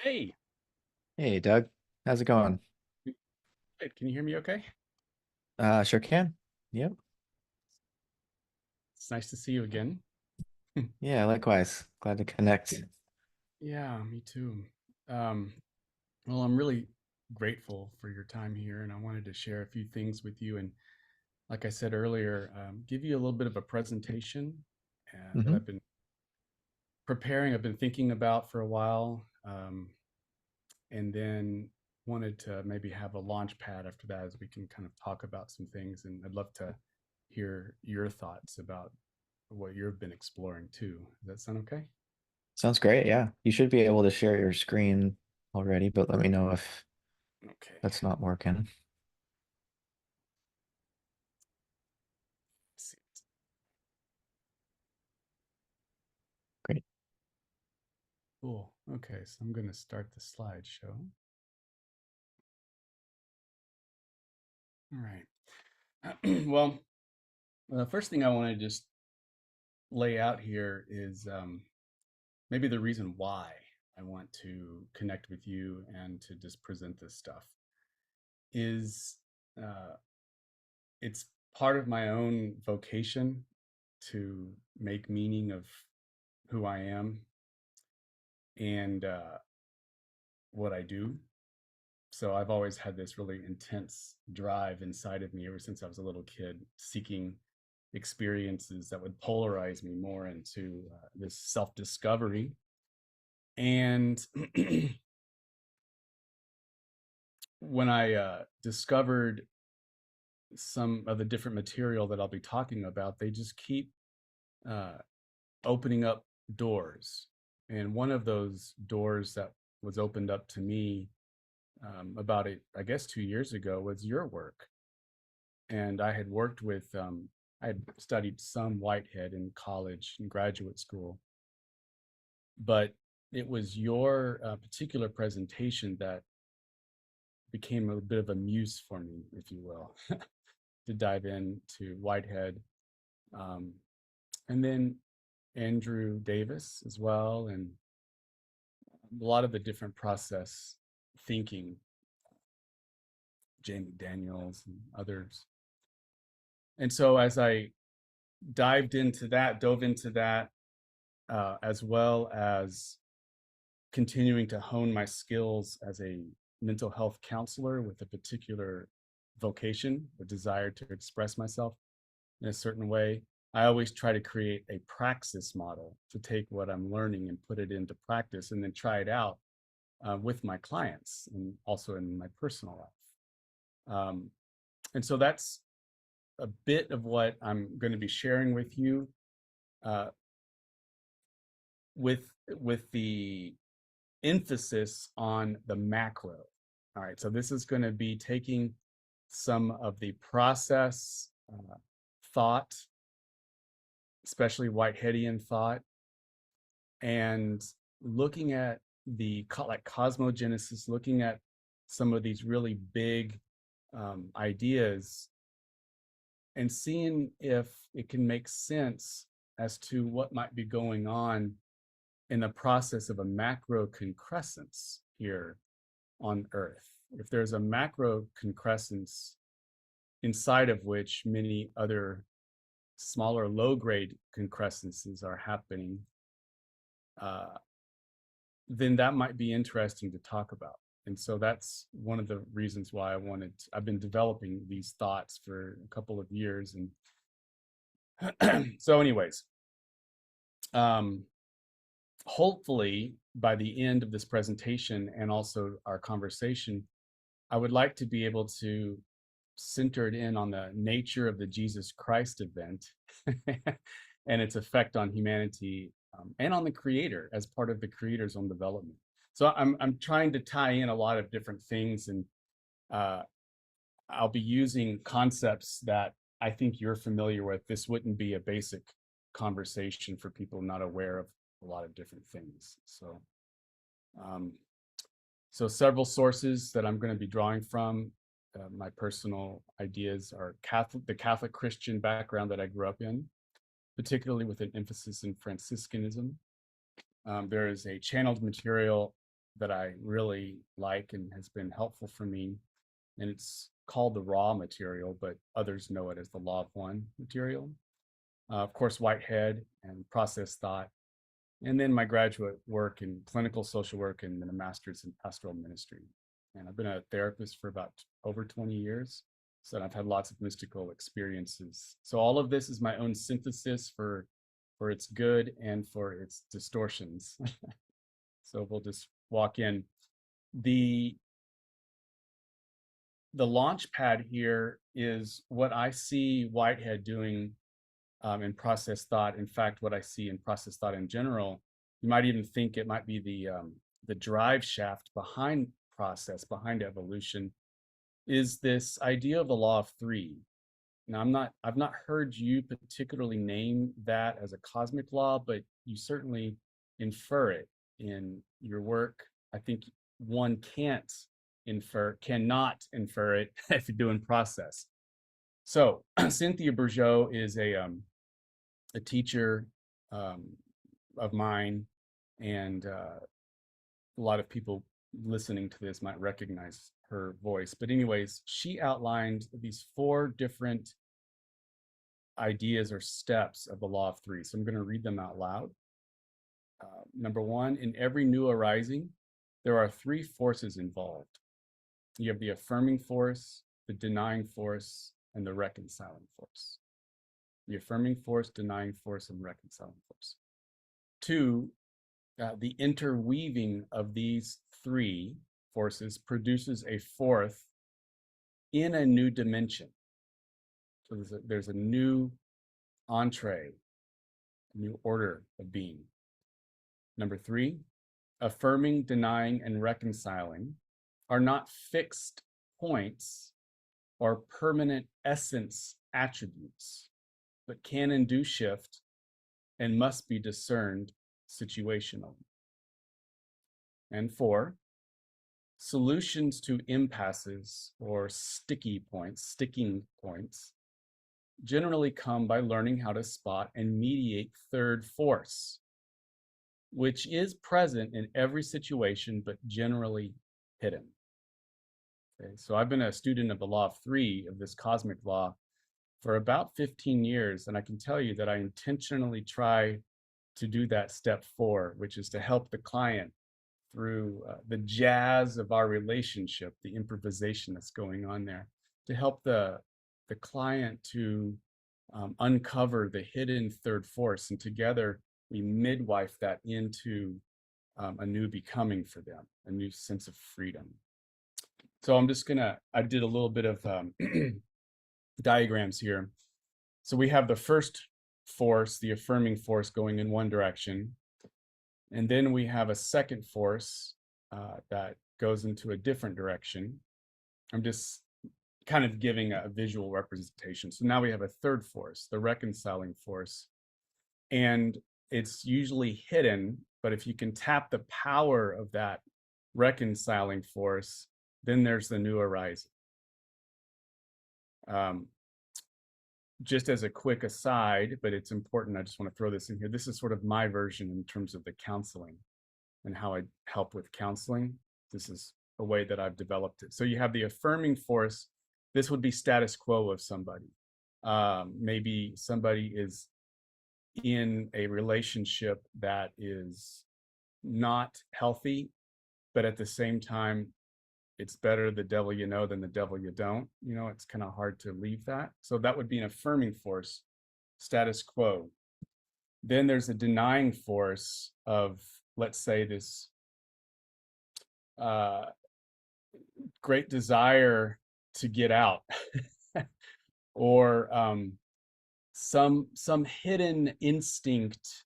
Hey, Hey Doug, how's it going? can you hear me okay? Sure can. Yep. It's nice to see you again. Yeah, likewise. Glad to connect. Yeah, me too. Um, well, I'm really grateful for your time here, and I wanted to share a few things with you. And like I said earlier, give you a little bit of a presentation that Hmm. I've been preparing, I've been thinking about for a while, and then wanted to maybe have a launch pad after that as we can kind of talk about some things. And I'd love to hear your thoughts about what you've been exploring too. Does that sound okay? Sounds great. Yeah, you should be able to share your screen already, but let me know if Okay. that's not working. Let's see. Great. Cool. Okay, so I'm going to start the slideshow. All right. Well, the first thing I want to just lay out here is maybe the reason why I want to connect with you and to just present this stuff is uh, it's part of my own vocation to make meaning of who I am and what I do. So I've always had this really intense drive inside of me ever since I was a little kid, seeking experiences that would polarize me more into this self-discovery. And when I discovered some of the different material that I'll be talking about, they just keep uh, opening up doors. And one of those doors that was opened up to me about it, I guess 2 years ago, was your work. And I had worked with, I had studied some Whitehead in college and graduate school, but it was your particular presentation that became a bit of a muse for me, if you will, to dive into Whitehead. Um, and then Andrew Davis as well, and a lot of the different process thinking, Jamie Daniels and others. And so as I dove into that, as well as continuing to hone my skills as a mental health counselor with a particular vocation, a desire to express myself in a certain way. I always try to create a praxis model to take what I'm learning and put it into practice and then try it out with my clients and also in my personal life. And so that's a bit of what I'm going to be sharing with you uh, with with the emphasis on the macro. All right, so this is going to be taking some of the process thought, especially Whiteheadian thought, and looking at the like cosmogenesis, looking at some of these really big ideas and seeing if it can make sense as to what might be going on in the process of a macro concrescence here on Earth. If there's a macro concrescence inside of which many other smaller low grade concrescences are happening, uh, then that might be interesting to talk about. And so that's one of the reasons why I've been developing these thoughts for a couple of years. And so, anyways, um, hopefully by the end of this presentation and also our conversation, I would like to be able to center it in on the nature of the Jesus Christ event and its effect on humanity and on the creator as part of the creator's own development. So I'm trying to tie in a lot of different things, and uh, I'll be using concepts that I think you're familiar with. This wouldn't be a basic conversation for people not aware of a lot of different things. Um, so several sources that I'm going to be drawing from. My personal ideas are Catholic, the Catholic Christian background that I grew up in, particularly with an emphasis in Franciscanism. There is a channeled material that I really like and has been helpful for me. And it's called the raw material, but others know it as the law of one material. Of course, Whitehead and process thought. And then my graduate work in clinical social work and then a master's in pastoral ministry. And I've been a therapist for about over 20 years. So I've had lots of mystical experiences. So all of this is my own synthesis for its good and for its distortions. So we'll just walk in. The launch pad here is what I see Whitehead doing in process thought. In fact, what I see in process thought in general, you might even think it might be the drive shaft behind process, behind evolution, is this idea of the law of three. Now, I've not heard you particularly name that as a cosmic law, but you certainly infer it in your work. I think one cannot infer it if you're doing process. So Cynthia Bourgeau is a teacher of mine, and a lot of people listening to this might recognize her voice. But anyways, she outlined these 4 different ideas or steps of the law of three. So I'm going to read them out loud. Number 1, in every new arising, there are 3 forces involved. You have the affirming force, the denying force, and the reconciling force. The affirming force, denying force, and reconciling force. 2, the interweaving of these 3 forces produces a 4th in a new dimension. So there's a new entree, a new order of being. Number 3, affirming, denying, and reconciling are not fixed points or permanent essence attributes, but can and do shift and must be discerned situationally. And 4, solutions to impasses or sticking points generally come by learning how to spot and mediate third force, which is present in every situation, but generally hidden. Okay, so I've been a student of the law of three, of this cosmic law, for about 15 years, and I can tell you that I intentionally try to do that step 4, which is to help the client through the jazz of our relationship, the improvisation that's going on there, to help the client to uncover the hidden third force, and together we midwife that into a new becoming for them, a new sense of freedom. So I did a little bit of diagrams here. So we have the first force, the affirming force, going in one direction. And then we have a second force that goes into a different direction. I'm just kind of giving a visual representation. So now we have a third force, the reconciling force. And it's usually hidden, but if you can tap the power of that reconciling force, then there's the new arising. Just as a quick aside, but it's important, I just want to throw this in here. This is sort of my version in terms of the counseling and how I help with counseling. This is a way that I've developed it. So you have the affirming force. This would be status quo of somebody. Maybe somebody is in a relationship that is not healthy, but at the same time, it's better the devil you know than the devil you don't. You know, it's kind of hard to leave that. So that would be an affirming force, status quo. Then there's a denying force of, let's say, this great desire to get out, or some hidden instinct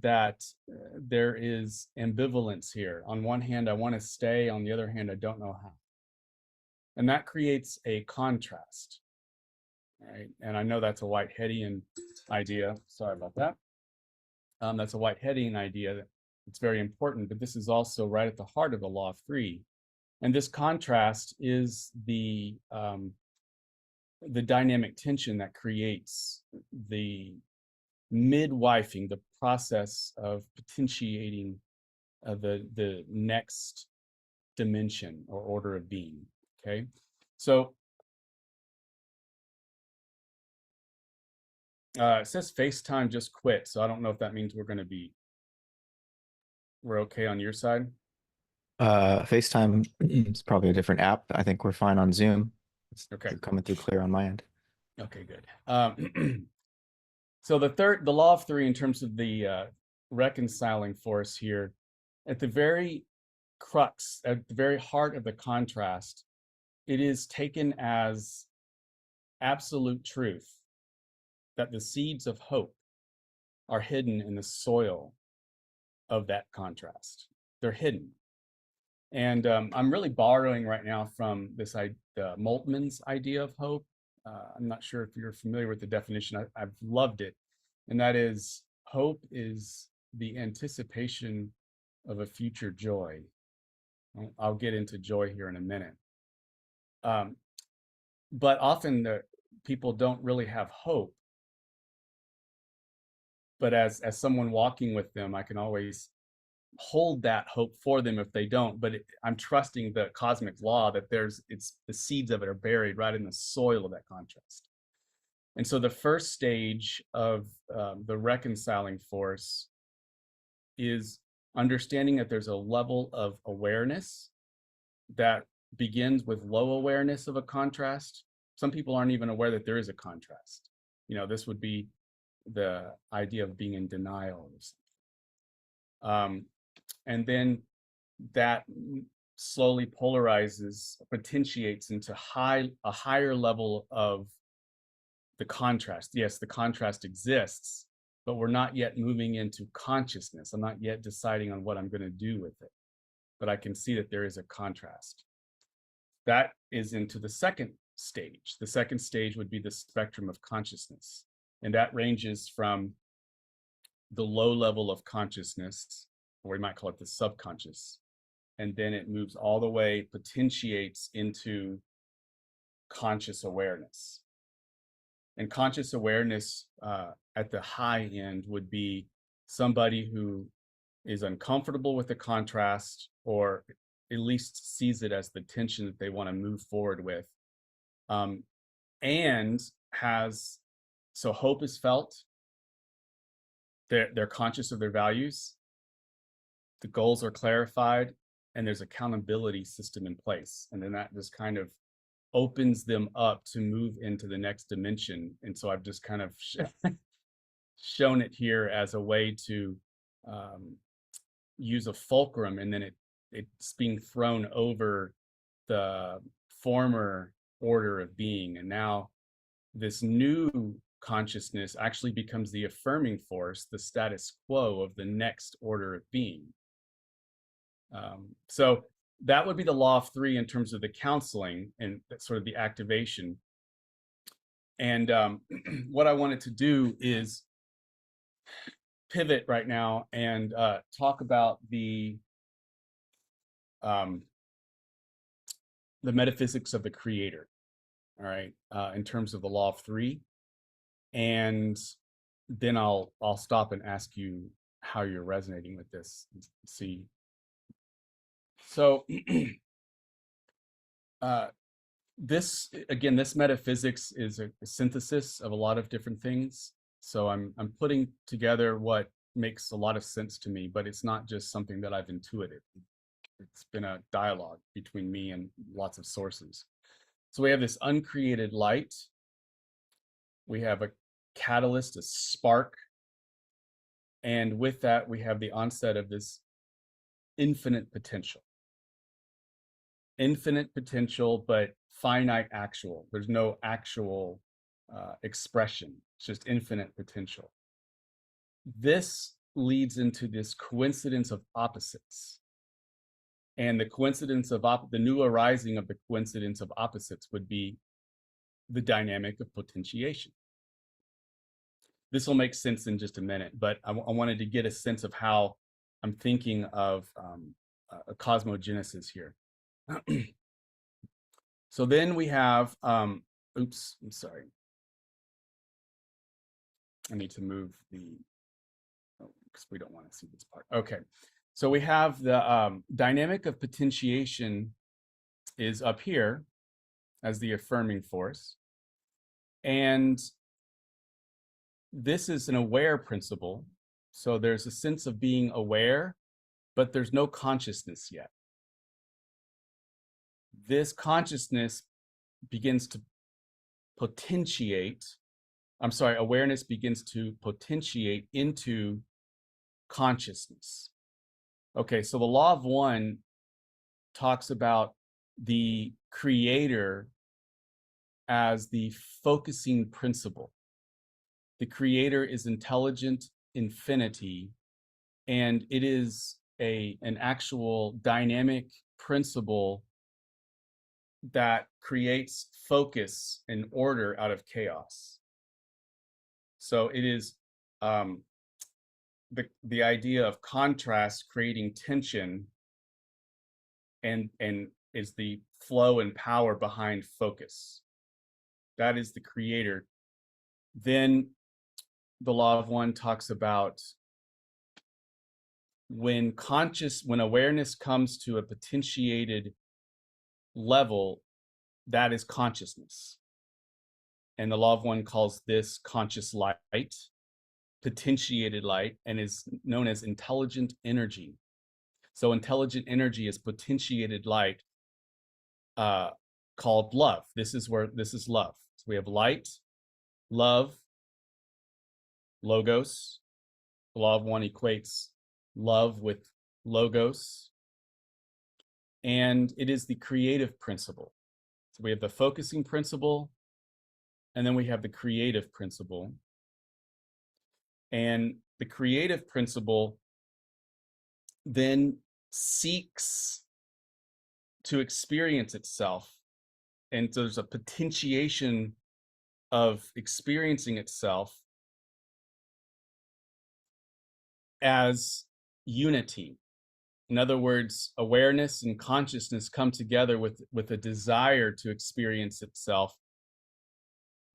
that there is ambivalence here. On one hand, I want to stay. On the other hand, I don't know how. And that creates a contrast, right? And I know that's a Whiteheadian idea. Sorry about that. That's a Whiteheadian idea. It's very important, but this is also right at the heart of the law of three. And this contrast is the dynamic tension that creates the midwifing, the process of potentiating the next dimension or order of being. Okay, so it says FaceTime just quit, so I don't know if that means we're okay on your side. FaceTime is probably a different app. I think we're fine on Zoom. It's Okay, coming through clear on my end. okay, good. So the law of three, in terms of the reconciling force here, at the very crux, at the very heart of the contrast, it is taken as absolute truth that the seeds of hope are hidden in the soil of that contrast. They're hidden. And I'm really borrowing right now from Moltmann's idea of hope. I'm not sure if you're familiar with the definition. I've loved it. And that is, hope is the anticipation of a future joy. I'll get into joy here in a minute. But often the people don't really have hope. But as someone walking with them, I can always hold that hope for them if they don't. But I'm trusting the cosmic law that it's the seeds of it are buried right in the soil of that contrast. And so the first stage of the reconciling force is understanding that there's a level of awareness that begins with low awareness of a contrast. Some people aren't even aware that there is a contrast. This would be the idea of being in denial or something. And then that slowly polarizes, potentiates into a higher level of the contrast. Yes, the contrast exists, but we're not yet moving into consciousness. I'm not yet deciding on what I'm going to do with it, but I can see that there is a contrast. That is into the second stage. The second stage would be the spectrum of consciousness, and that ranges from the low level of consciousness, or we might call it the subconscious, and then it moves all the way, potentiates into conscious awareness. And conscious awareness at the high end would be somebody who is uncomfortable with the contrast, or at least sees it as the tension that they want to move forward with, and so hope is felt. They're conscious of their values. The goals are clarified, and there's accountability system in place. And then that just kind of opens them up to move into the next dimension. And so I've just kind of shown it here as a way to use a fulcrum, and then it's being thrown over the former order of being. And now this new consciousness actually becomes the affirming force, the status quo of the next order of being. So that would be the law of three in terms of the counseling and sort of the activation. And what I wanted to do is pivot right now and talk about the metaphysics of the creator, all right, in terms of the law of three. And then I'll stop and ask you how you're resonating with this. See. So this metaphysics is a synthesis of a lot of different things. So I'm putting together what makes a lot of sense to me, but it's not just something that I've intuited. It's been a dialogue between me and lots of sources. So we have this uncreated light. We have a catalyst, a spark. And with that, we have the onset of this infinite potential. Infinite potential, but finite actual. There's no actual expression. It's just infinite potential. This leads into this coincidence of opposites. And the coincidence of the new arising of the coincidence of opposites would be the dynamic of potentiation. This will make sense in just a minute, but I wanted to get a sense of how I'm thinking of a cosmogenesis here. So then we have, oops, I'm sorry. I need to move because we don't want to see this part. Okay. So we have the dynamic of potentiation is up here as the affirming force. And this is an aware principle. So there's a sense of being aware, but there's no consciousness yet. This consciousness begins to potentiate, awareness begins to potentiate into consciousness. Okay, so the law of one talks about the creator as the focusing principle. The creator is intelligent infinity, and it is an actual dynamic principle that creates focus and order out of chaos. So it is the idea of contrast creating tension, and is the flow and power behind focus. That is the creator. Then the law of one talks about when awareness comes to a potentiated level, that is consciousness. And the law of one calls this conscious light, potentiated light, and is known as intelligent energy. So intelligent energy is potentiated light, called love. This is love. So we have light, love, logos. The law of one equates love with logos. And it is the creative principle. So we have the focusing principle, and then we have the creative principle. And the creative principle then seeks to experience itself. And there's a potentiation of experiencing itself as unity. In other words, awareness and consciousness come together with a desire to experience itself.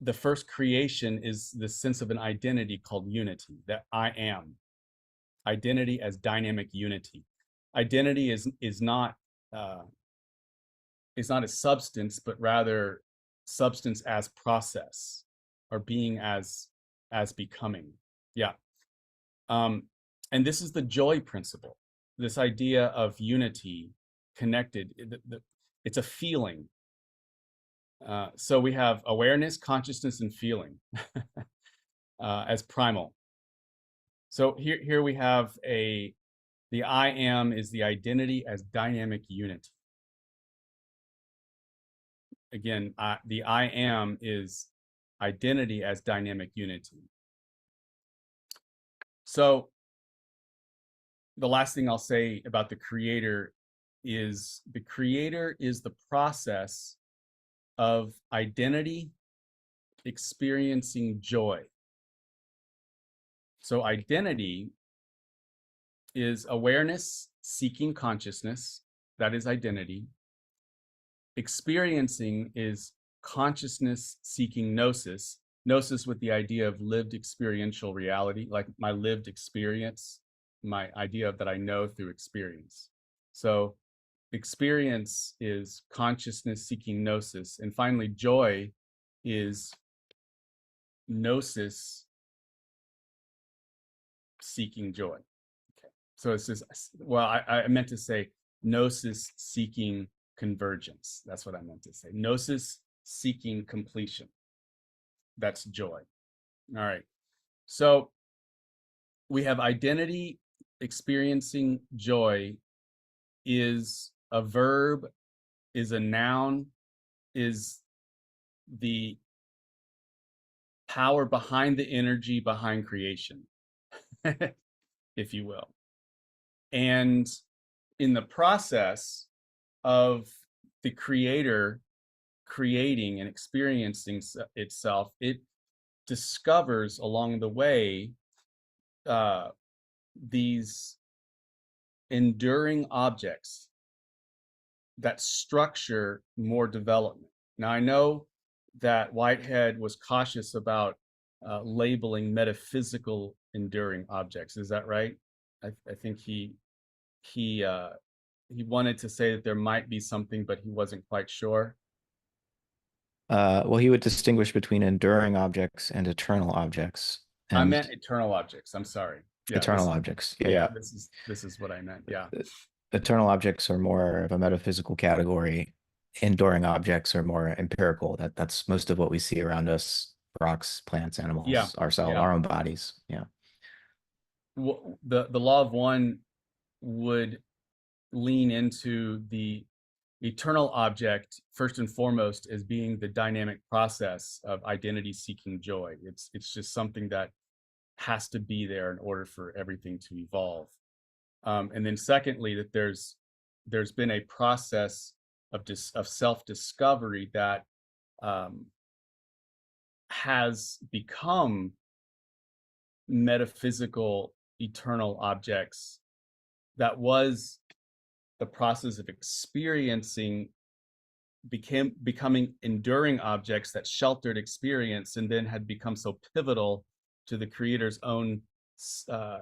The first creation is the sense of an identity called unity, that I am. Identity as dynamic unity. Identity is not a substance, but rather substance as process, or being as becoming. Yeah. And this is the joy principle. This idea of unity, connected. It's a feeling. So we have awareness, consciousness, and feeling as primal. So here we have the I am is the identity as dynamic unity. Again, the I am is identity as dynamic unity. So the last thing I'll say about the creator is the process of identity experiencing joy. So identity is awareness seeking consciousness. That is identity. Experiencing is consciousness seeking gnosis. Gnosis with the idea of lived experiential reality, like my lived experience, my idea of that I know through experience. So experience is consciousness seeking gnosis. And finally, joy is gnosis seeking joy. Okay. So it's just, well, I meant to say gnosis seeking convergence. That's what I meant to say. Gnosis seeking completion. That's joy. All right. So we have identity experiencing joy is a verb, is a noun, is the power behind the energy behind creation, if you will. And in the process of the creator creating and experiencing itself, it discovers along the way these enduring objects that structure more development. Now, I know that Whitehead was cautious about labeling metaphysical enduring objects. Is that right? I think he he wanted to say that there might be something, but he wasn't quite sure. Well, he would distinguish between enduring objects and eternal objects. I And meant eternal objects. I'm sorry. Yeah, eternal objects. Yeah, yeah, yeah. this is what I meant. Yeah. Eternal objects are more of a metaphysical category. Enduring objects are more empirical. That's most of what we see around us: rocks, plants, Yeah. animals, ourselves, Yeah. our own bodies. Yeah. The law of one would lean into the eternal object first and foremost as being the dynamic process of identity seeking joy. It's just something that has to be there in order for everything to evolve. And then secondly, that there's been a process of self discovery that um, has become metaphysical eternal objects that was the process of experiencing becoming enduring objects that sheltered experience and then had become so pivotal to the creator's own uh,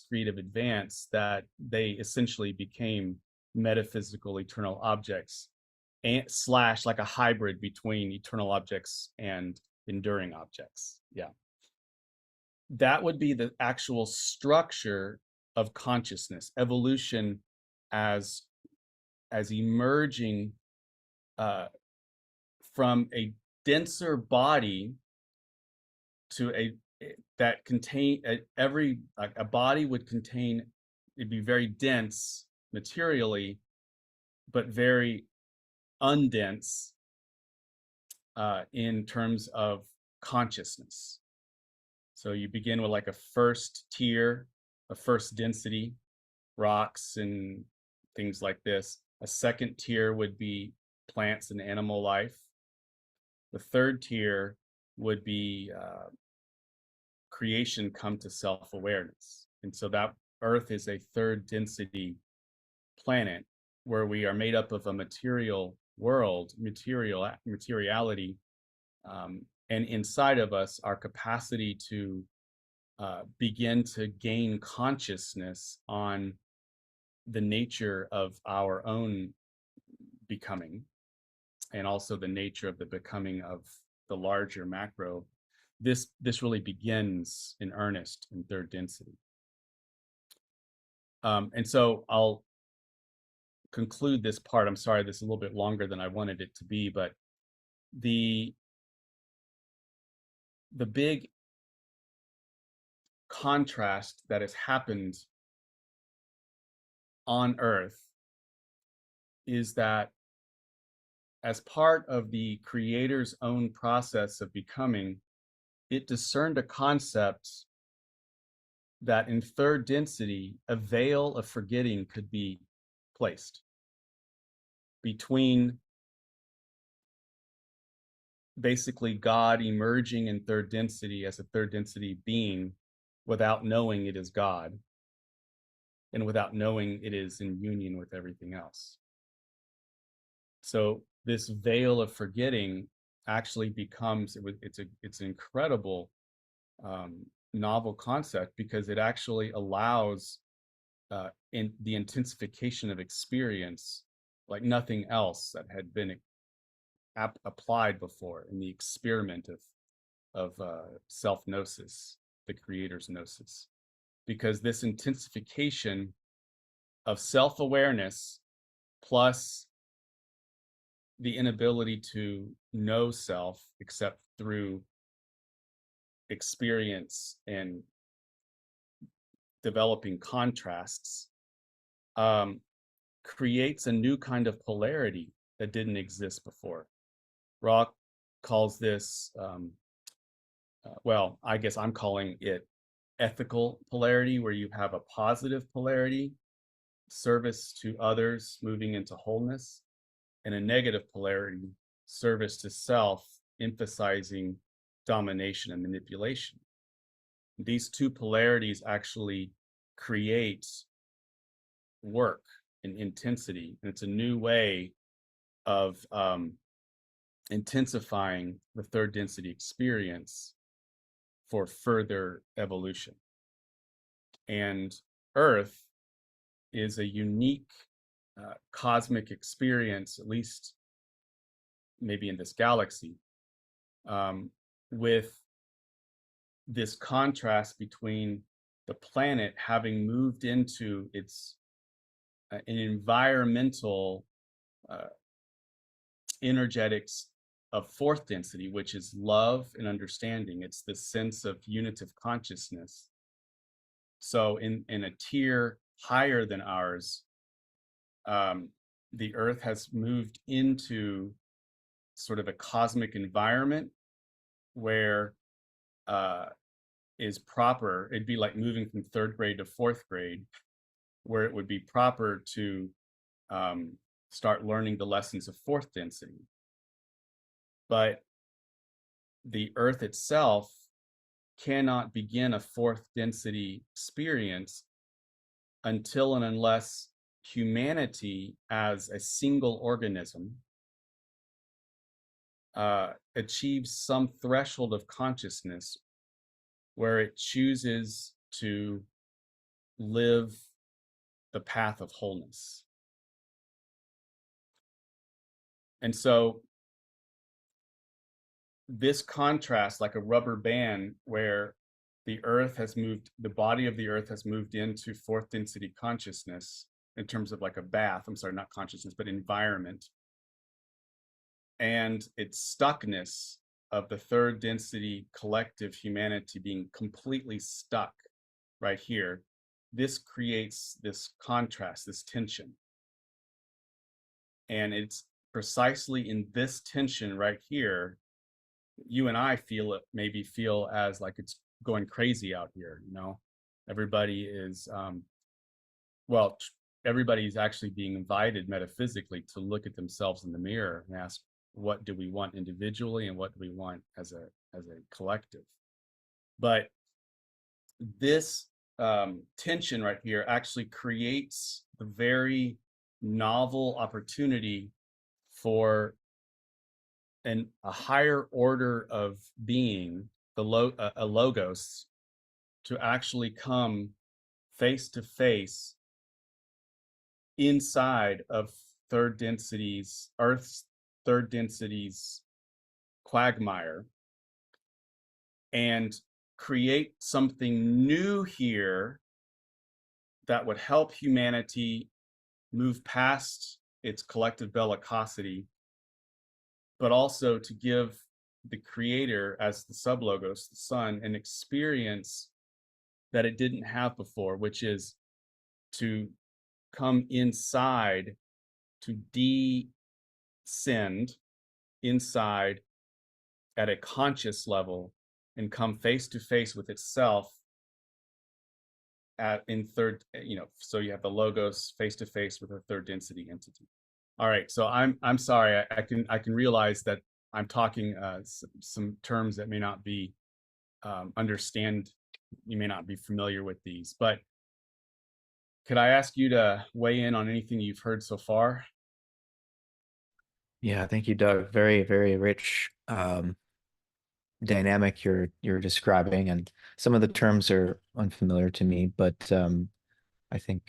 creative advance, that they essentially became metaphysical eternal objects and slash like a hybrid between eternal objects and enduring objects. Yeah, that would be the actual structure of consciousness evolution, as emerging uh, from a denser body to a that contain every like a body would contain, it'd be very dense materially but very undense in terms of consciousness. So you begin with like a first tier, a first density, rocks and things like this. A second tier would be plants and animal life. The third tier would be creation come to self-awareness. And so that Earth is a third density planet where we are made up of a material world, materiality, and inside of us, our capacity to begin to gain consciousness on the nature of our own becoming, and also the nature of the becoming of the larger macro. This really begins in earnest in third density. And so I'll conclude this part. I'm sorry, this is a little bit longer than I wanted it to be, but the big contrast that has happened on Earth is that as part of the creator's own process of becoming, it discerned a concept that in third density, a veil of forgetting could be placed between basically God emerging in third density as a third density being without knowing it is God and without knowing it is in union with everything else. So this veil of forgetting actually becomes it's an incredible novel concept, because it actually allows in the intensification of experience like nothing else that had been applied before in the experiment of self-gnosis, the creator's gnosis, because this intensification of self-awareness plus the inability to know self except through experience and developing contrasts um, creates a new kind of polarity that didn't exist before. Rock calls this, well, I guess I'm calling it ethical polarity, where you have a positive polarity, service to others, moving into wholeness, and a negative polarity, service to self, emphasizing domination and manipulation. These two polarities actually create work and intensity, and it's a new way of intensifying the third density experience for further evolution. And Earth is a unique cosmic experience, at least maybe in this galaxy, with this contrast between the planet having moved into its an environmental energetics of fourth density, which is love and understanding. It's the sense of unitive consciousness. So in a tier higher than ours, the Earth has moved into sort of a cosmic environment where is proper. It'd be like moving from third grade to fourth grade, where it would be proper to start learning the lessons of fourth density. But the Earth itself cannot begin a fourth density experience until and unless humanity as a single organism achieves some threshold of consciousness where it chooses to live the path of wholeness. And so this contrast, like a rubber band, where the earth has moved, the body of the earth has moved into fourth density consciousness in terms of like a bath, I'm sorry, not consciousness, but environment. And its stuckness of the third density collective humanity being completely stuck right here, this creates this contrast, this tension. And it's precisely in this tension right here, you and I feel it, maybe feel as like it's going crazy out here, you know? Everybody is, well, everybody's actually being invited metaphysically to look at themselves in the mirror and ask, what do we want individually and what do we want as a collective? But this tension right here actually creates the very novel opportunity for a higher order of being, a logos, to actually come face to face inside of third densities, Earth's third densities quagmire, and create something new here that would help humanity move past its collective bellicosity, but also to give the creator as the sublogos, the sun, an experience that it didn't have before, which is to come inside, to descend inside at a conscious level and come face to face with itself in third, so you have the logos face to face with a third density entity. All right, so I'm sorry, I can realize that I'm talking some terms that may not be you may not be familiar with these, but could I ask you to weigh in on anything you've heard so far? Yeah, thank you, Doug. Very, very rich dynamic you're describing, and some of the terms are unfamiliar to me, but I think,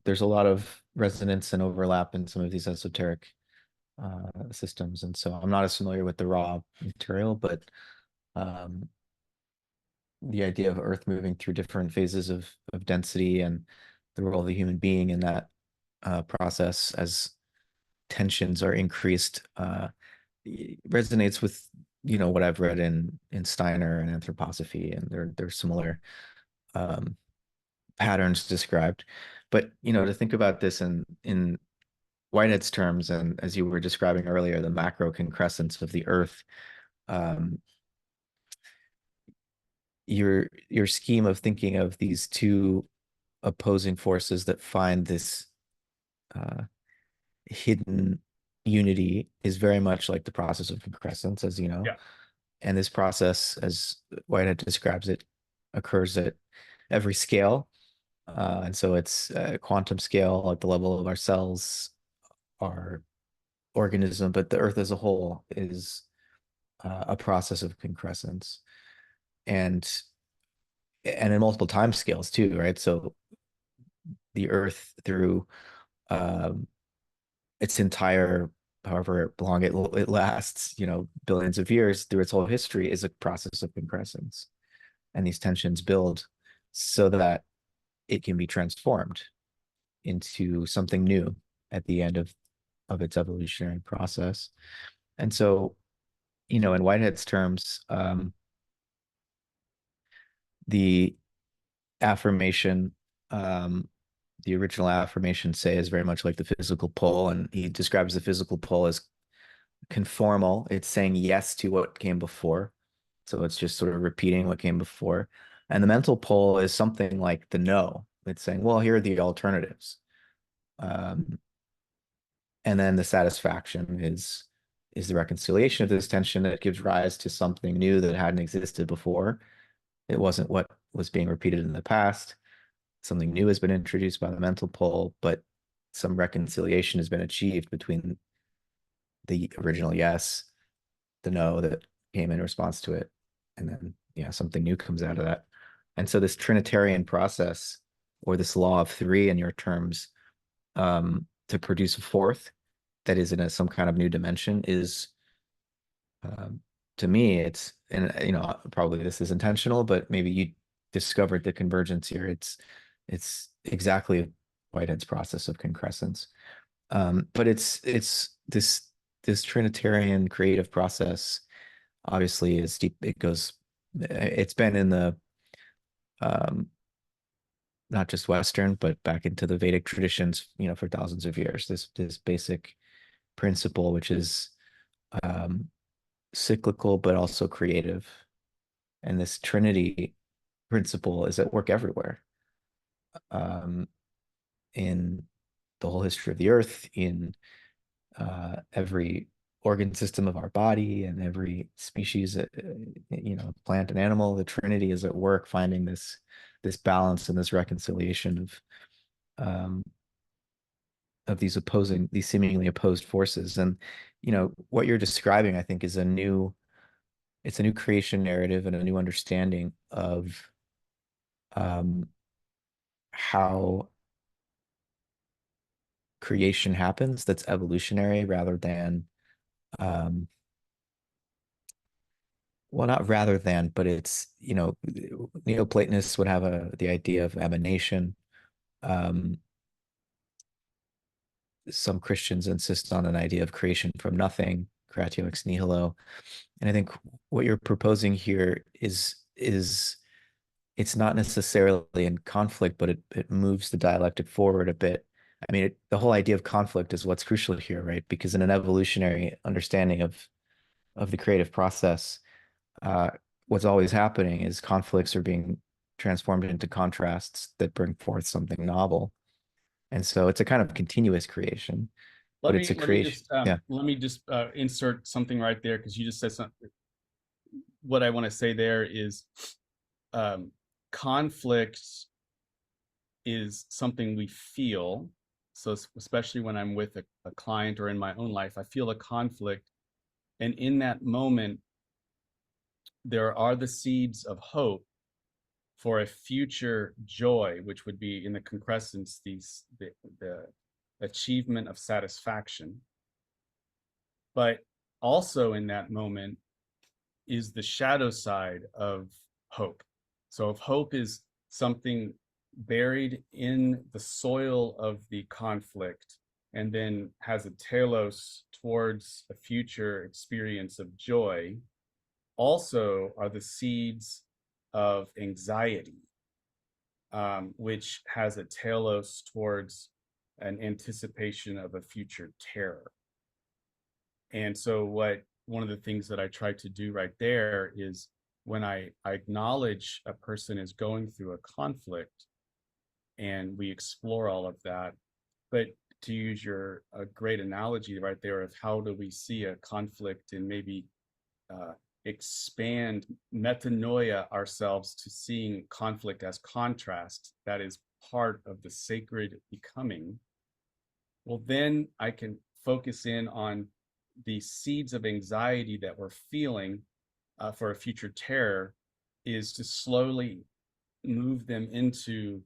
there's a lot of resonance and overlap in some of these esoteric systems. And so I'm not as familiar with the raw material, but um, the idea of Earth moving through different phases of density and the role of the human being in that process as tensions are increased resonates with what I've read in Steiner and anthroposophy, and they're similar um, patterns described. But to think about this in Whitehead's terms, and as you were describing earlier, the macro concrescence of the Earth, um, your scheme of thinking of these two opposing forces that find this uh, hidden unity is very much like the process of concrescence, as you know. Yeah. And this process, as Whitehead describes it, occurs at every scale. And so it's a quantum scale at the level of our cells, our organism, but the Earth as a whole is a process of concrescence. And in multiple time scales too, right? So the earth through um, its entire, however long it lasts, billions of years through its whole history, is a process of concrescence. And these tensions build so that it can be transformed into something new at the end of its evolutionary process. And so, in Whitehead's terms, the affirmation, um, the original affirmation, say, is very much like the physical pole, and he describes the physical pole as conformal. It's saying yes to what came before. So it's just sort of repeating what came before. And the mental pole is something like the no. It's saying, well, here are the alternatives. Um, and then the satisfaction is the reconciliation of this tension that gives rise to something new that hadn't existed before. It wasn't what was being repeated in the past. Something new has been introduced by the mental pole, but some reconciliation has been achieved between the original yes, the no that came in response to it, and then yeah, something new comes out of that. And so this Trinitarian process, or this law of three in your terms, to produce a fourth that is in some kind of new dimension is, um, to me, it's, and probably this is intentional, but maybe you discovered the convergence here. It's exactly Whitehead's process of concrescence. But it's this Trinitarian creative process obviously is deep. It's been in the, um, not just Western, but back into the Vedic traditions, for thousands of years. This basic principle, which is, um, cyclical but also creative, and this Trinity principle is at work everywhere, um, in the whole history of the Earth, in every organ system of our body, and every species, plant and animal. The Trinity is at work finding this balance and this reconciliation um, of these seemingly opposed forces. And what you're describing, I think, it's a new creation narrative and a new understanding of, um, how creation happens, that's evolutionary rather than, um, well, not rather than, but it's, Neoplatonists would have the idea of emanation. Um, some Christians insist on an idea of creation from nothing, creatio ex nihilo. And I think what you're proposing here is it's not necessarily in conflict, but it moves the dialectic forward a bit. I mean, the whole idea of conflict is what's crucial here, right? Because in an evolutionary understanding of the creative process, uh, what's always happening is conflicts are being transformed into contrasts that bring forth something novel. And so it's a kind of continuous creation, but it's a creation. Yeah. let me just insert something right there, because you just said something. What I want to say there is, um, conflict is something we feel. So especially when I'm with a client or in my own life, I feel a conflict, and in that moment, there are the seeds of hope for a future joy, which would be in the concrescence, the achievement of satisfaction. But also in that moment is the shadow side of hope. So if hope is something buried in the soil of the conflict and then has a telos towards a future experience of joy, also are the seeds of anxiety, which has a telos towards an anticipation of a future terror. And so one of the things that I try to do right there is, when I acknowledge a person is going through a conflict and we explore all of that, but to use your a great analogy right there of how do we see a conflict and maybe uh, expand metanoia ourselves to seeing conflict as contrast, that is part of the sacred becoming, well, then I can focus in on the seeds of anxiety that we're feeling for a future terror, is to slowly move them into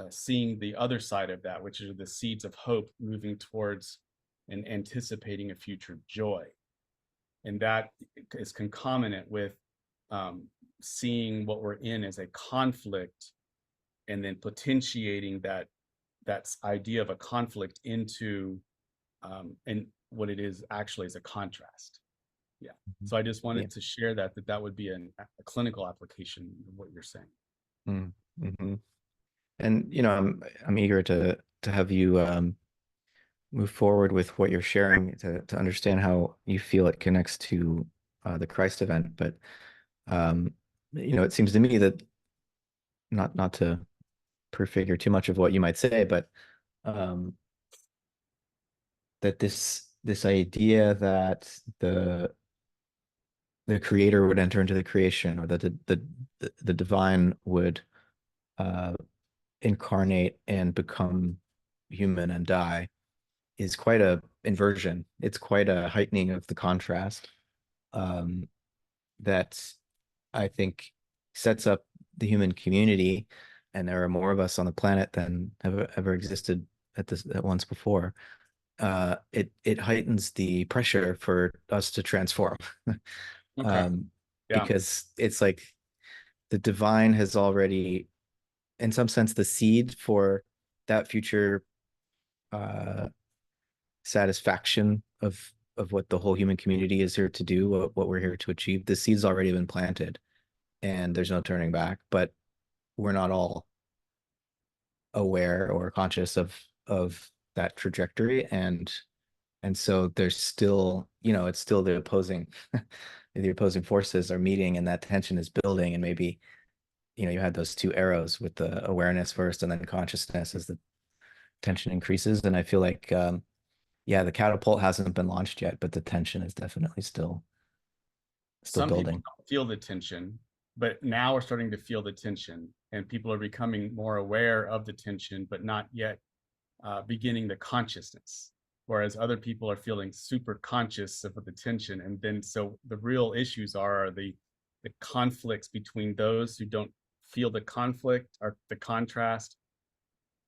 seeing the other side of that, which are the seeds of hope moving towards and anticipating a future joy. And that is concomitant with seeing what we're in as a conflict, and then potentiating that idea of a conflict into and what it is actually is a contrast. Yeah. So I just Yeah. wanted to share that would be a clinical application of what you're saying. Mm-hmm. And I'm eager to have you move forward with what you're sharing to understand how you feel it connects to the Christ event. But it seems to me that not to prefigure too much of what you might say, but um, that this idea that the creator would enter into the creation, or that the divine would uh, incarnate and become human and die, is quite a inversion. It's quite a heightening of the contrast um, that I think sets up the human community. And there are more of us on the planet than have ever existed at once before. It heightens the pressure for us to transform. Okay. um, Yeah. because it's like the divine has already, in some sense, the seed for that future uh, satisfaction of what the whole human community is here to do, what we're here to achieve. The seed's already been planted, and there's no turning back. But we're not all aware or conscious of that trajectory, and so there's still, it's still the opposing forces are meeting, and that tension is building, and maybe you had those two arrows with the awareness first and then consciousness as the tension increases. And I feel like yeah, the catapult hasn't been launched yet, but the tension is definitely still Some people building. don't feel the tension, but now we're starting to feel the tension, and people are becoming more aware of the tension, but not yet beginning the consciousness. Whereas other people are feeling super conscious of the tension, and then so the real issues are the conflicts between those who don't feel the conflict or the contrast,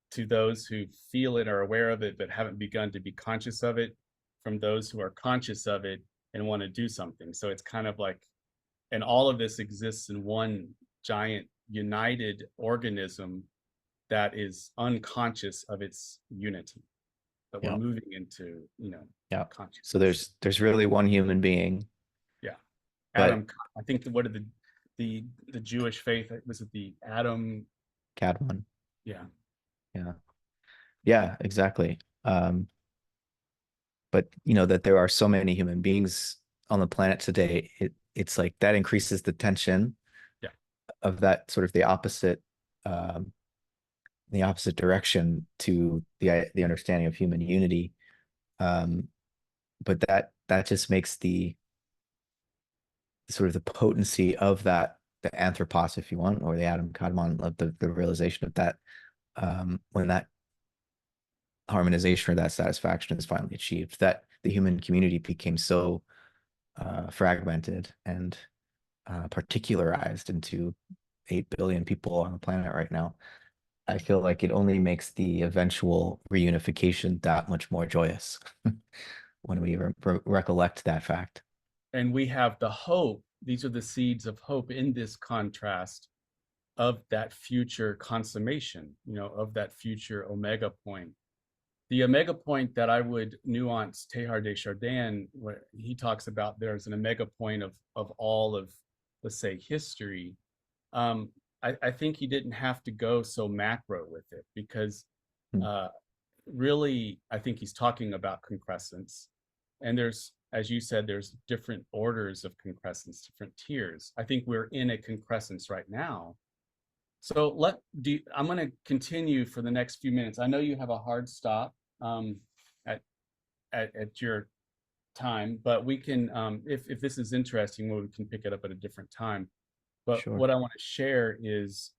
to those who feel it or aware of it but haven't begun to be conscious of it, from those who are conscious of it and want to do something. So it's kind of like, and all of this exists in one giant united organism that is unconscious of its unity, that we're Yeah. moving into, Yeah. So consciousness. there's really one human being, Yeah. but Adam, I think what did the Jewish faith, was it the Adam? Cadwan. Yeah. Yeah. Yeah, exactly. But that there are so many human beings on the planet today, it's like that increases the tension Yeah. of that sort of um, the opposite direction to the understanding of human unity. Um, but that just makes the sort of the potency of that, the anthropos, if you want, or the Adam Kadmon, of the realization of that, when that harmonization or that satisfaction is finally achieved, that the human community became so fragmented and particularized into 8 billion people on the planet right now. I feel like it only makes the eventual reunification that much more joyous when we recollect that fact. And we have the hope. These are the seeds of hope in this contrast of that future consummation, of that future omega point. The omega point that I would nuance Teilhard de Chardin, where he talks about there's an omega point of all of, let's say, history. Um, I think he didn't have to go so macro with it, because Mm. uh, really, I think he's talking about concrescence. And there's, as you said, there's different orders of concrescence, different tiers. I think we're in a concrescence right now. So I'm going to continue for the next few minutes. I know you have a hard stop um, at, at your time, but we can, if this is interesting, we can pick it up at a different time. But Sure. what I want to share is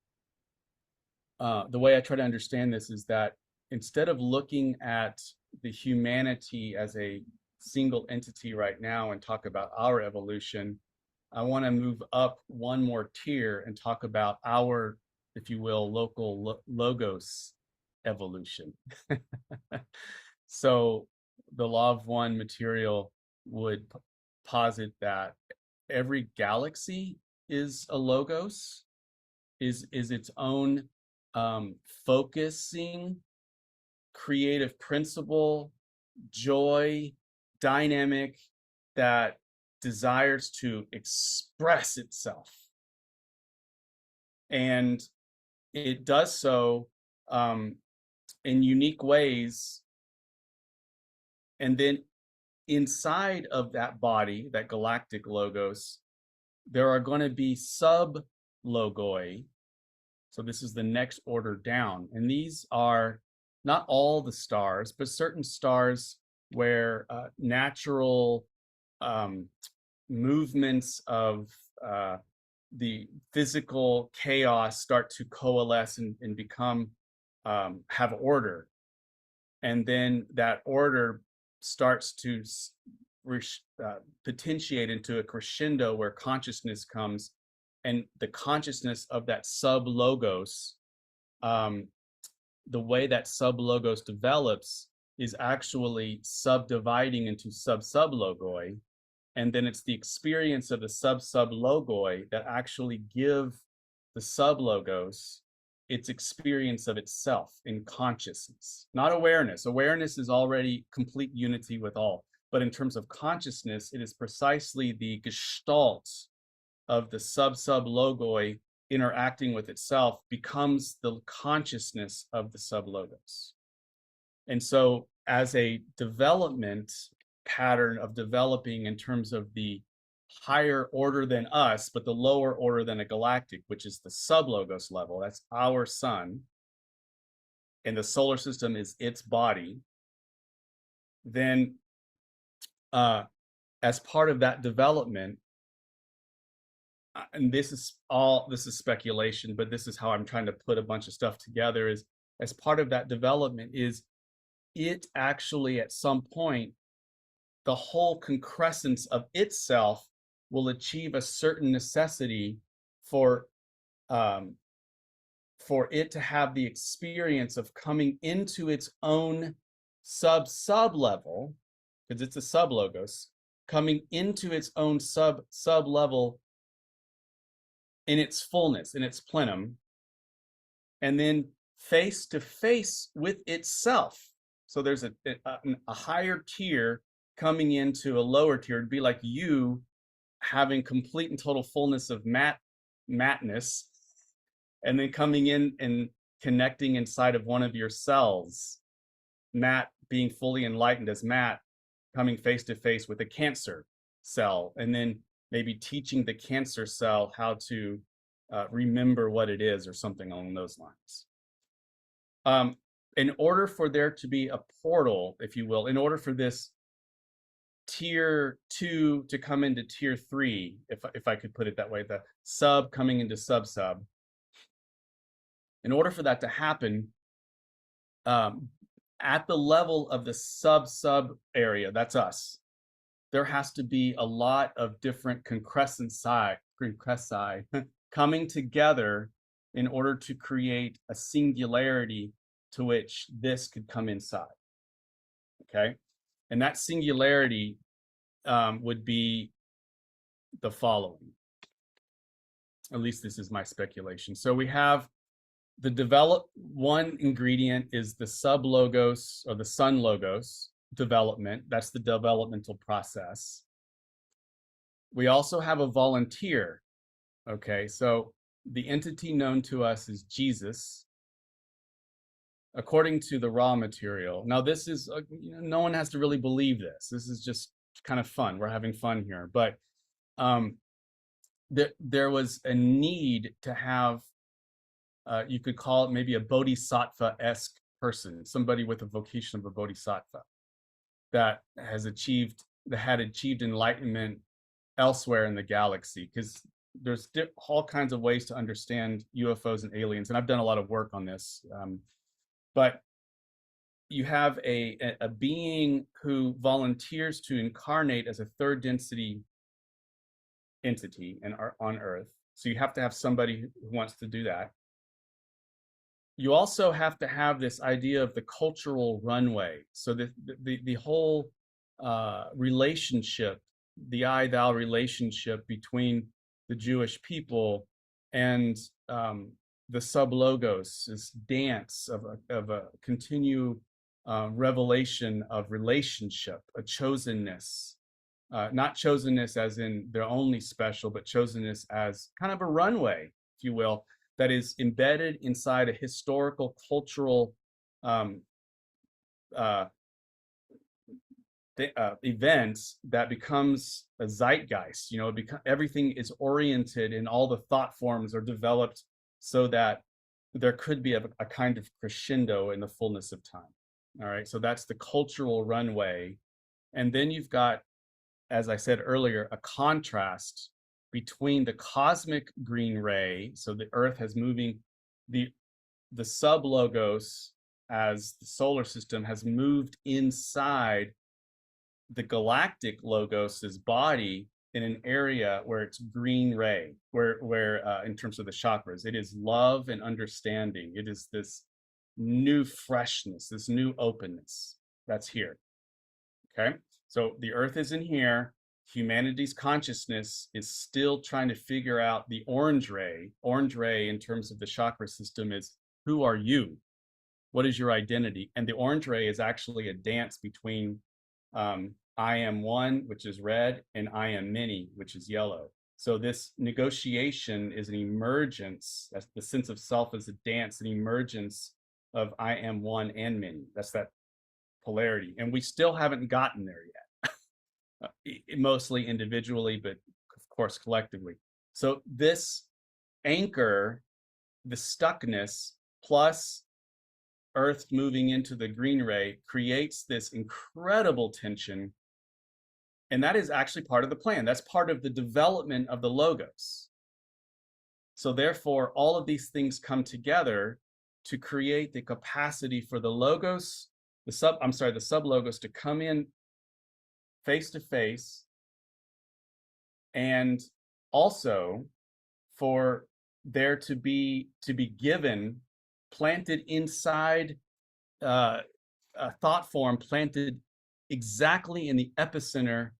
the way I try to understand this is that instead of looking at the humanity as a single entity right now and talk about our evolution, I want to move up one more tier and talk about our if you will, local logos evolution. So the law of one material would posit that every galaxy is a logos, is its own focusing creative principle, joy, dynamic that desires to express itself. And it does so in unique ways. And then inside of that body, that galactic logos, there are going to be sub logoi. So this is the next order down. And these are not all the stars, but certain stars where natural movements of the physical chaos start to coalesce and become have order. And then that order starts to potentiate into a crescendo where consciousness comes, and the consciousness of that sub logos, the way that sub logos develops is actually subdividing into sub logoi, and then it's the experience of the sub logoi that actually give the sub logos its experience of itself in consciousness, not awareness. Awareness is already complete unity with all, but in terms of consciousness, it is precisely the gestalt of the sub logoi interacting with itself becomes the consciousness of the sub logos. And so as a development pattern of developing in terms of the higher order than us, but the lower order than a galactic, which is the sub logos level, that's our sun, and the solar system is its body, then as part of that development, and this is speculation, but this is how I'm trying to put a bunch of stuff together, is as part of that development is it actually at some point, the whole concrescence of itself will achieve a certain necessity for it to have the experience of coming into its own sub level, because it's a sub logos, coming into its own sub level in its fullness, in its plenum, and then face to face with itself. So there's a higher tier coming into a lower tier. It'd be like you having complete and total fullness of matness, and then coming in and connecting inside of one of your cells, Matt being fully enlightened as Matt, coming face to face with a cancer cell, and then maybe teaching the cancer cell how to remember what it is, or something along those lines. In order for there to be a portal, if you will, in order for this tier 2 to come into tier 3, if I could put it that way, the sub coming into sub, in order for that to happen, at the level of the sub area, that's us, there has to be a lot of different concresci coming together in order to create a singularity to which this could come inside. Okay, and that singularity would be the following. At least this is my speculation. So we have the one ingredient is the sub logos, or the sun logos development. That's the developmental process. We also have a volunteer. Okay, so the entity known to us is Jesus, according to the raw material. Now, this is, no one has to really believe this. This is just kind of fun. We're having fun here. But there was a need to have, you could call it maybe a bodhisattva-esque person, somebody with a vocation of a bodhisattva that had achieved enlightenment elsewhere in the galaxy, because there's all kinds of ways to understand UFOs and aliens, and I've done a lot of work on this. But you have a being who volunteers to incarnate as a third density entity on Earth. So you have to have somebody who wants to do that. you also have to have this idea of the cultural runway. So the whole relationship, the I thou relationship between the Jewish people and the sub logos, this dance of a continue revelation of relationship, a chosenness, not chosenness as in they're only special, but chosenness as kind of a runway, if you will, that is embedded inside a historical, cultural um, uh, event that becomes a zeitgeist. You know, everything is oriented and all the thought forms are developed so that there could be a kind of crescendo in the fullness of time. All right, so that's the cultural runway. And then you've got, as I said earlier, a contrast between the cosmic green ray, so the Earth has moving, the sub logos as the solar system has moved inside the galactic logos's body in an area where it's green ray, where in terms of the chakras, it is love and understanding. It is this new freshness, this new openness that's here. Okay, so the Earth is in here. Humanity's consciousness is still trying to figure out the orange ray. Orange ray, in terms of the chakra system, is who are you? What is your identity? And the orange ray is actually a dance between I am one, which is red, and I am many, which is yellow. So this negotiation is an emergence. That's the sense of self as a dance, an emergence of I am one and many. That's that polarity. And we still haven't gotten there yet, mostly individually, but of course collectively. So this anchor, the stuckness, plus Earth moving into the green ray, creates this incredible tension. And that is actually part of the plan. That's part of the development of the logos. So therefore, all of these things come together to create the capacity for the logos, the sub logos to come in face to face, and also for there to be given, planted inside a thought form, planted exactly in the epicenter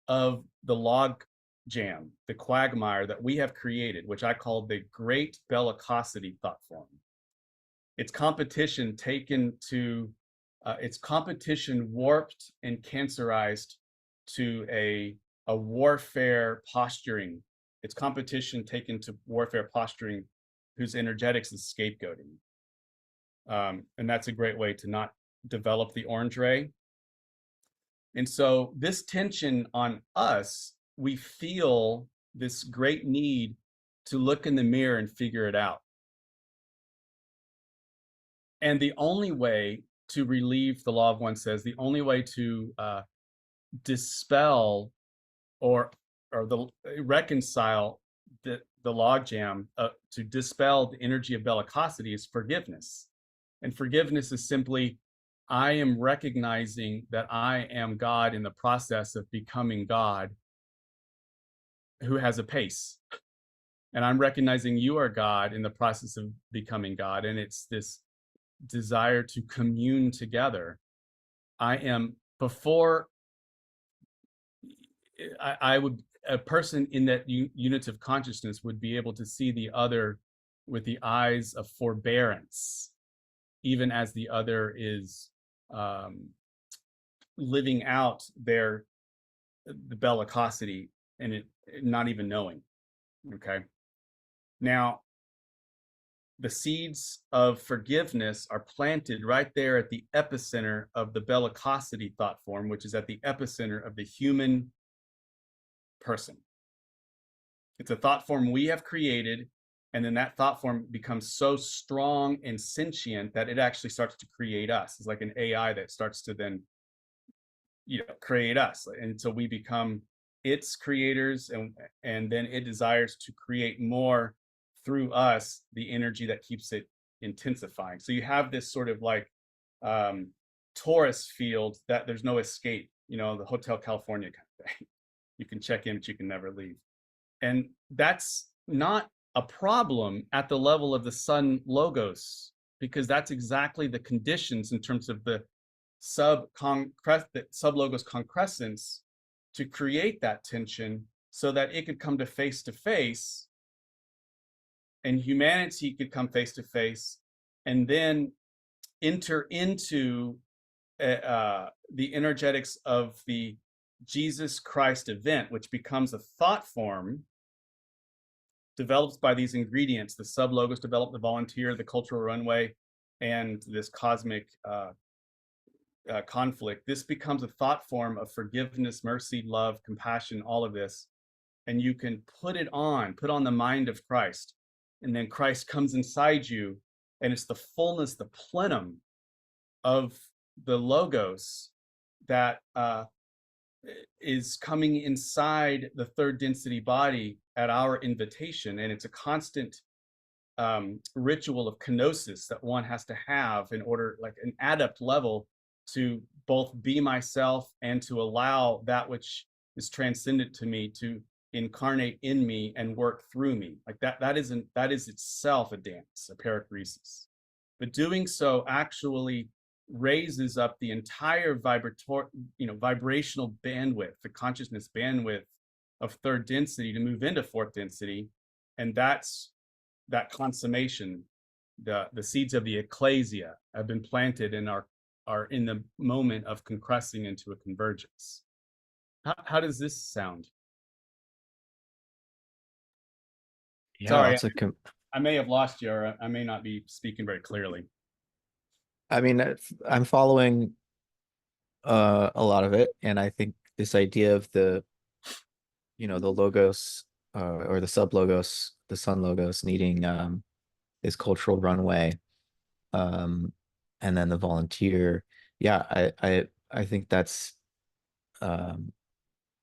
of the log jam, the quagmire that we have created, which I call the great bellicosity thought form. It's competition taken to, it's competition warped and cancerized to a warfare posturing. It's competition taken to warfare posturing whose energetics is scapegoating. And that's a great way to not develop the orange ray. And so this tension on us, we feel this great need to look in the mirror and figure it out. And the only way to relieve, the law of one says, the only way to dispel or reconcile the logjam, to dispel the energy of bellicosity, is forgiveness. And forgiveness is simply, I am recognizing that I am God in the process of becoming God who has a pace. And I'm recognizing you are God in the process of becoming God. And it's this desire to commune together. I am, before I would, a person in that unit of consciousness would be able to see the other with the eyes of forbearance, even as the other is living out the bellicosity and it not even knowing. Okay. Now, the seeds of forgiveness are planted right there at the epicenter of the bellicosity thought form, which is at the epicenter of the human person. It's a thought form we have created, and then that thought form becomes so strong and sentient that it actually starts to create us. It's like an AI that starts to then, create us, and so we become its creators, and then it desires to create more through us, the energy that keeps it intensifying. So you have this sort of like torus field that there's no escape, the Hotel California kind of thing. You can check in, but you can never leave. And that's not a problem at the level of the sun logos because that's exactly the conditions in terms of the sublogos concrescence to create that tension so that it could come to face and humanity could come face to face and then enter into the energetics of the Jesus Christ event, which becomes a thought form developed by these ingredients. The sublogos developed, the volunteer, the cultural runway, and this cosmic conflict. This becomes a thought form of forgiveness, mercy, love, compassion, all of this. And you can put on the mind of Christ. And then Christ comes inside you, and it's the fullness, the plenum of the logos that is coming inside the third density body at our invitation. And it's a constant ritual of kenosis that one has to have in order, like an adept level, to both be myself and to allow that which is transcendent to me to incarnate in me and work through me. Like that is itself a dance, a perichoresis. But doing so actually raises up the entire vibrational bandwidth, the consciousness bandwidth of third density to move into fourth density. And that's that consummation. The seeds of the ecclesia have been planted and are in the moment of compressing into a convergence. How does this sound? Yeah, Sorry, it's a I may have lost you, or I may not be speaking very clearly. I mean, I'm following a lot of it, and I think this idea of the logos or the sub logos, the sun logos needing this cultural runway, um, and then the volunteer. Yeah, I think that's um,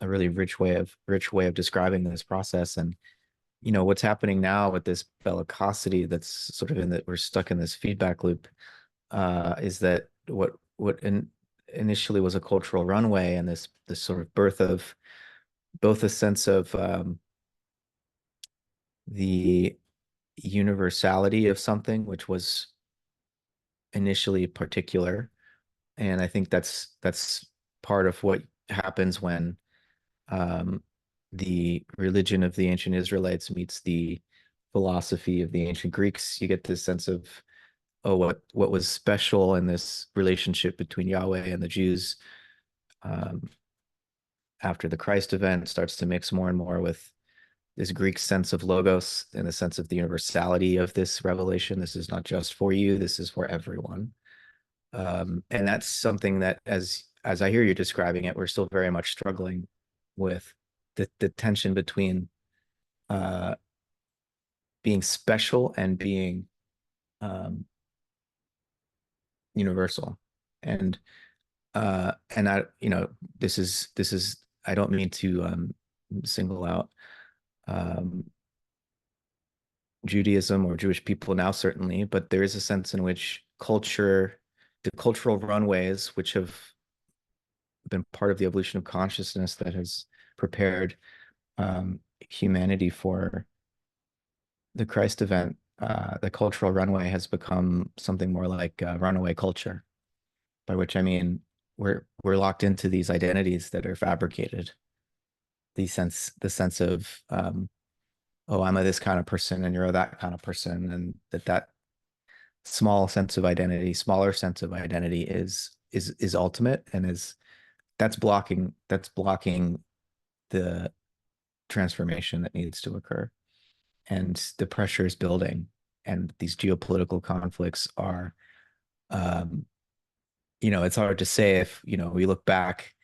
a really rich way of describing this process. And what's happening now with this bellicosity that's sort of we're stuck in this feedback loop, is that what initially was a cultural runway and this sort of birth of both a sense of the universality of something, which was initially particular. And I think that's part of what happens when the religion of the ancient Israelites meets the philosophy of the ancient Greeks. You get this sense of, oh, what was special in this relationship between Yahweh and the Jews after the Christ event starts to mix more and more with this Greek sense of logos and the sense of the universality of this revelation. This is not just for you, this is for everyone. And that's something that, as I hear you describing it, we're still very much struggling with the tension between being special and being universal. And I, this is I don't mean to single out Judaism or Jewish people now, certainly, but there is a sense in which the cultural runways, which have been part of the evolution of consciousness that has prepared humanity for the Christ event, the cultural runway has become something more like runaway culture, by which I mean we're locked into these identities that are fabricated. The sense of oh, I'm this kind of person and you're that kind of person, and that smaller sense of identity is ultimate and that's blocking the transformation that needs to occur. And the pressure is building, and these geopolitical conflicts are it's hard to say if we look back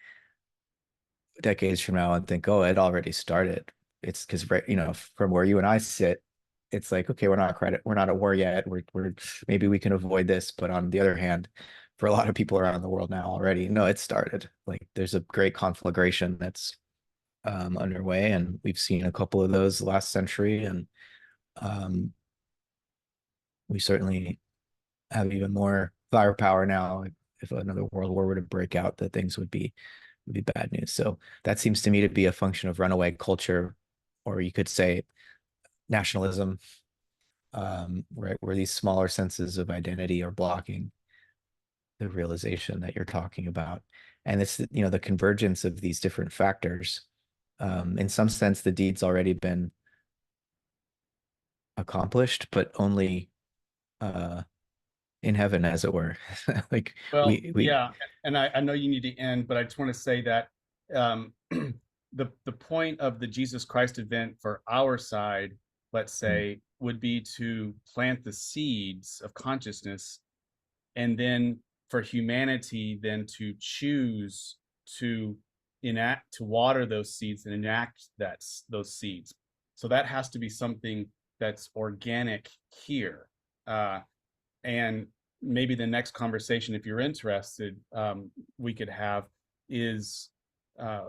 decades from now and think, oh, it already started. It's because from where you and I sit, it's like, okay, we're not at war yet. We're maybe we can avoid this, but on the other hand, for a lot of people around the world now already, no, it started. Like there's a great conflagration that's underway, and we've seen a couple of those last century, and we certainly have even more firepower now. If another world war were to break out, that things would be bad news. So that seems to me to be a function of runaway culture, or you could say nationalism. right, where these smaller senses of identity are blocking the realization that you're talking about. And it's, the convergence of these different factors. In some sense, the deed's already been accomplished, but only in heaven, as it were. Like Well, we yeah, and I know you need to end, but I just want to say that the point of the Jesus Christ event for our side, let's say, would be to plant the seeds of consciousness, and then for humanity then to choose to enact, to water those seeds and enact those seeds. So that has to be something that's organic here. And maybe the next conversation, if you're interested, we could have is uh,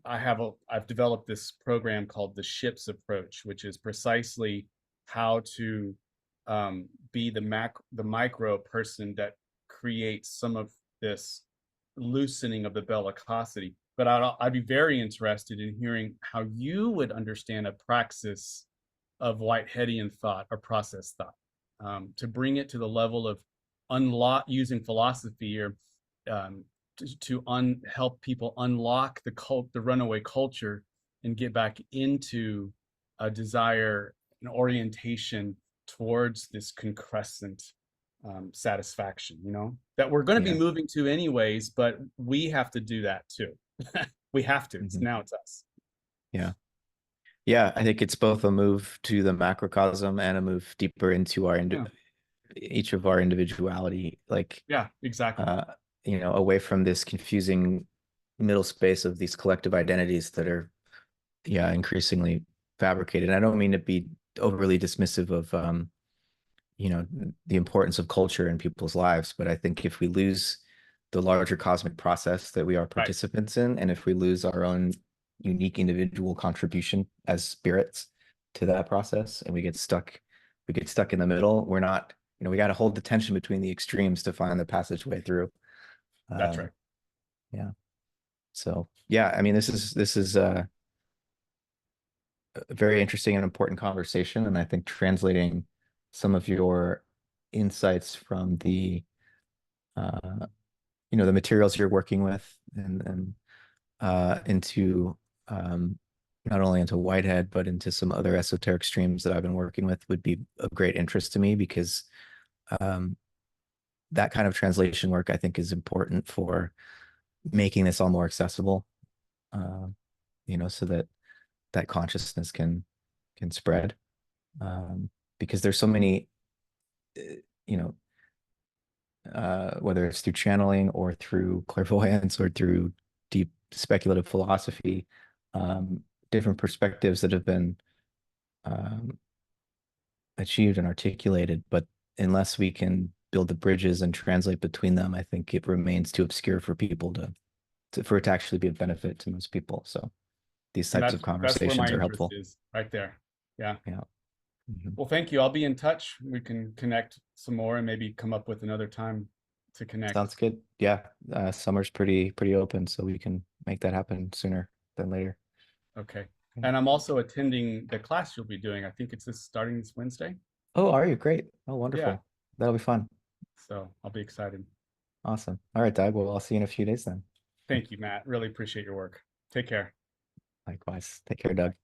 I've developed this program called the ships approach, which is precisely how to be the micro person that creates some of this loosening of the bellicosity. But I'd be very interested in hearing how you would understand a praxis of Whiteheadian thought or process thought, to bring it to the level of unlock using philosophy or help people unlock the runaway culture and get back into a desire, an orientation towards this concrescent satisfaction, that we're going to be yeah. moving to anyways, but we have to do that too. We have to. Mhm. Now it's us. Yeah. Yeah, I think it's both a move to the macrocosm and a move deeper into Yeah. each of our individuality, like Yeah, exactly. uh, away from this confusing middle space of these collective identities that are, yeah, increasingly fabricated. And I don't mean to be overly dismissive of the importance of culture in people's lives, but I think if we lose the larger cosmic process that we are Right. participants in, and if we lose our own unique individual contribution as spirits to that process, and we get stuck in the middle, we're not, we got to hold the tension between the extremes to find the passageway through. That's right. um yeah. So yeah, I mean, this is a very interesting and important conversation, and I think translating some of your insights from uh, the materials you're working with, and into not only into Whitehead but into some other esoteric streams that I've been working with would be of great interest to me, because um, that kind of translation work I think is important for making this all more accessible, uh, so that that consciousness can spread, because there's so many, uh, you know, whether it's through channeling or through clairvoyance or through deep speculative philosophy, um, different perspectives that have been um, achieved and articulated. But unless we can build the bridges and translate between them, I think it remains too obscure for people for it to actually be a benefit to most people. So these And types of that's where my conversations are interest helpful. is, right there. Yeah. Yeah. Mhm. Well, thank you. I'll be in touch. We can connect some more and maybe come up with another time to connect. Sounds good. Yeah. Summer's pretty open, so we can make that happen sooner than later. Okay. And I'm also attending the class you'll be doing. I think it's starting this Wednesday. Oh, are you? Great. Oh, Yeah. wonderful. That'll be fun. So I'll be excited. Awesome. All right, Doug. Well, I'll see you in a few days then. Thank you, Matt. Really appreciate your work. Take care. Likewise. Take care, Doug.